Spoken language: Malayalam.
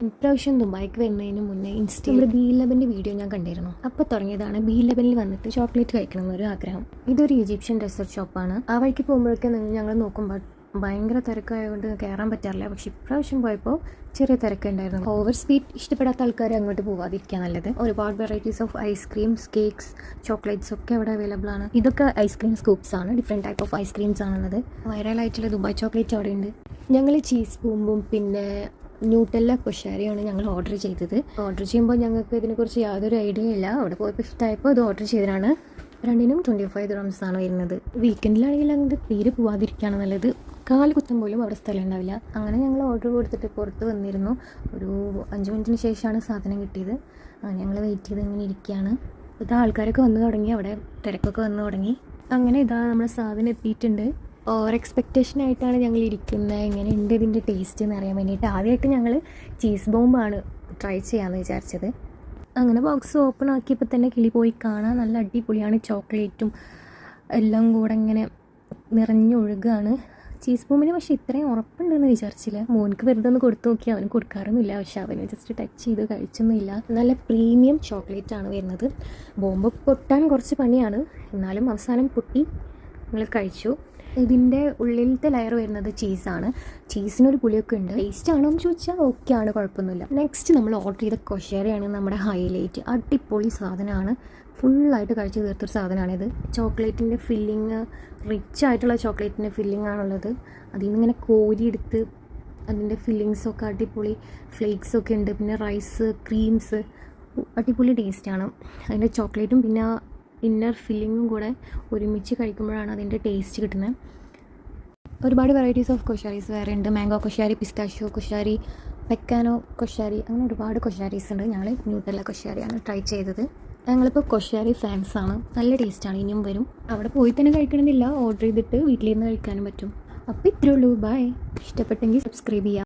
ഇപ്രാവശ്യം ദുബായിക്ക് വരുന്നതിന് മുന്നേ നമ്മുടെ B11 വീഡിയോ ഞാൻ കണ്ടിരുന്നു. അപ്പോൾ തുടങ്ങിയതാണ് B11 വന്നിട്ട് ചോക്ലേറ്റ് കഴിക്കണം എന്നൊരു ആഗ്രഹം. ഇതൊരു ഈജിപ്ഷ്യൻ ഡെസേർട്ട് ഷോപ്പാണ്. ആ വഴിക്ക് പോകുമ്പോഴൊക്കെ ഞങ്ങൾ നോക്കുമ്പോൾ ഭയങ്കര തിരക്കായതുകൊണ്ട് കയറാൻ പറ്റാറില്ല. പക്ഷെ ഇപ്രാവശ്യം പോയപ്പോൾ ചെറിയ തിരക്കുണ്ടായിരുന്നു. ഓവർ സ്വീറ്റ് ഇഷ്ടപ്പെടാത്ത ആൾക്കാർ അങ്ങോട്ട് പോകാതിരിക്കുക നല്ലത്. ഒരുപാട് varieties of ice creams, cakes, chocolates ഒക്കെ അവിടെ അവൈലബിൾ ആണ്. ഇതൊക്കെ ഐസ്ക്രീം സ്കൂപ്സ് ആണ്. ഡിഫറെൻറ്റ് ടൈപ്പ് ഓഫ് ഐസ്ക്രീംസ് ആണുള്ളത്. വൈറലായിട്ടുള്ള ദുബായ് ചോക്ലേറ്റ് അവിടെ ഉണ്ട്. ഞങ്ങൾ ചീസ് ബൂമ്പും പിന്നെ ന്യൂട്ടെല്ല കൊഷാരിയാണ് ഞങ്ങൾ ഓർഡർ ചെയ്തത്. ഓർഡർ ചെയ്യുമ്പോൾ ഞങ്ങൾക്ക് ഇതിനെക്കുറിച്ച് യാതൊരു ഐഡിയ ഇല്ല. അവിടെ പോയപ്പോൾ ഇഷ്ടമായപ്പോൾ ഇത് ഓർഡർ ചെയ്തതാണ്. രണ്ടിനും 25 dirhams ആണ് വരുന്നത്. വീക്കെൻഡിലാണെങ്കിൽ അങ്ങോട്ട് തീരെ പോവാതിരിക്കുകയാണ് നല്ലത്. കാല് കുത്തം പോലും അവിടെ സ്ഥലം ഉണ്ടാവില്ല. അങ്ങനെ ഞങ്ങൾ ഓർഡർ കൊടുത്തിട്ട് പുറത്ത് വന്നിരുന്നു. ഒരു 5 മിനിറ്റിന് ശേഷമാണ് സാധനം കിട്ടിയത്. അങ്ങനെ ഞങ്ങൾ വെയിറ്റ് ചെയ്ത് ഇങ്ങനെ ഇരിക്കുകയാണ്. ഇതാ ആൾക്കാരൊക്കെ വന്ന് തുടങ്ങി, അവിടെ തിരക്കൊക്കെ വന്ന് തുടങ്ങി. അങ്ങനെ ഇതാ നമ്മുടെ സാധനം എത്തിയിട്ടുണ്ട്. ഓവർ എക്സ്പെക്റ്റേഷനായിട്ടാണ് ഞങ്ങൾ ഇരിക്കുന്നത്. എങ്ങനെയുണ്ട് ഇതിൻ്റെ ടേസ്റ്റ് എന്ന് അറിയാൻ വേണ്ടിയിട്ട്. ആദ്യമായിട്ട് ഞങ്ങൾ ചീസ് ബോംബാണ് ട്രൈ ചെയ്യാമെന്ന് വിചാരിച്ചത്. അങ്ങനെ ബോക്സ് ഓപ്പൺ ആക്കിയപ്പോൾ തന്നെ കിളി പോയി കാണാൻ നല്ല അടിപൊളിയാണ്. ചോക്ലേറ്റും എല്ലാം കൂടെ ഇങ്ങനെ നിറഞ്ഞൊഴുകാണ്. ചീസ് ബോംബിന് പക്ഷേ ഇത്രയും ഉറപ്പുണ്ടെന്ന് വിചാരിച്ചില്ല. മോനിക്ക് വെറുതെ ഒന്ന് കൊടുത്തു നോക്കി, അവന് കൊടുക്കാറൊന്നുമില്ല. പക്ഷെ അവന് ജസ്റ്റ് ടച്ച് ചെയ്ത് കഴിച്ചൊന്നുമില്ല. നല്ല പ്രീമിയം ചോക്ലേറ്റ് ആണ് വരുന്നത്. ബോംബ് പൊട്ടാൻ കുറച്ച് പണിയാണ്, എന്നാലും അവസാനം പൊട്ടി ഞങ്ങൾ കഴിച്ചു. ഇതിൻ്റെ ഉള്ളിലത്തെ ലെയർ വരുന്നത് ചീസാണ്. ചീസിനൊരു പുളിയൊക്കെ ഉണ്ട്. ടേസ്റ്റ് ആണോ എന്ന് ചോദിച്ചാൽ ഓക്കെ ആണ്, കുഴപ്പമൊന്നുമില്ല. നെക്സ്റ്റ് നമ്മൾ ഓർഡർ ചെയ്ത കൊഷേരയാണ് നമ്മുടെ ഹൈലൈറ്റ്. അടിപൊളി സാധനമാണ്. ഫുള്ളായിട്ട് കഴിച്ച് തീർത്തൊരു സാധനമാണിത്. ചോക്ലേറ്റിൻ്റെ ഫില്ലിങ്, റിച്ച് ആയിട്ടുള്ള ചോക്ലേറ്റിൻ്റെ ഫില്ലിംഗ് ആണുള്ളത്. അതിൽ നിന്ന് ഇങ്ങനെ കോരിയെടുത്ത് അതിൻ്റെ ഫില്ലിങ്സൊക്കെ അടിപൊളി ഫ്ലേക്സൊക്കെ ഉണ്ട്. പിന്നെ റൈസ്, ക്രീംസ്, അടിപൊളി ടേസ്റ്റാണ്. അതിൻ്റെ ചോക്ലേറ്റും പിന്നെ ഇന്നർ ഫില്ലിങ്ങും കൂടെ ഒരുമിച്ച് കഴിക്കുമ്പോഴാണ് അതിൻ്റെ ടേസ്റ്റ് കിട്ടുന്നത്. ഒരുപാട് വെറൈറ്റീസ് ഓഫ് കൊഷാരീസ് വേറെ ഉണ്ട്. മാംഗോ കൊഷാരി, പിസ്താഷ്യോ കൊഷാരി, പെക്കാനോ കൊഷാരി, അങ്ങനെ ഒരുപാട് കൊഷാരീസ് ഉണ്ട്. ഞങ്ങൾ ന്യൂട്ടെല്ല കൊഷാരിയാണ് ട്രൈ ചെയ്തത്. ഞങ്ങളിപ്പോൾ കൊഷാരി ഫാൻസാണ്. നല്ല ടേസ്റ്റാണ്. ഇനിയും വരും. അവിടെ പോയി തന്നെ കഴിക്കണമെന്നില്ല, ഓർഡർ ചെയ്തിട്ട് വീട്ടിലിരുന്ന് കഴിക്കാനും പറ്റും. അപ്പോൾ ഇത്രയേ ഉള്ളൂ. ബൈ. ഇഷ്ടപ്പെട്ടെങ്കിൽ സബ്സ്ക്രൈബ് ചെയ്യാം.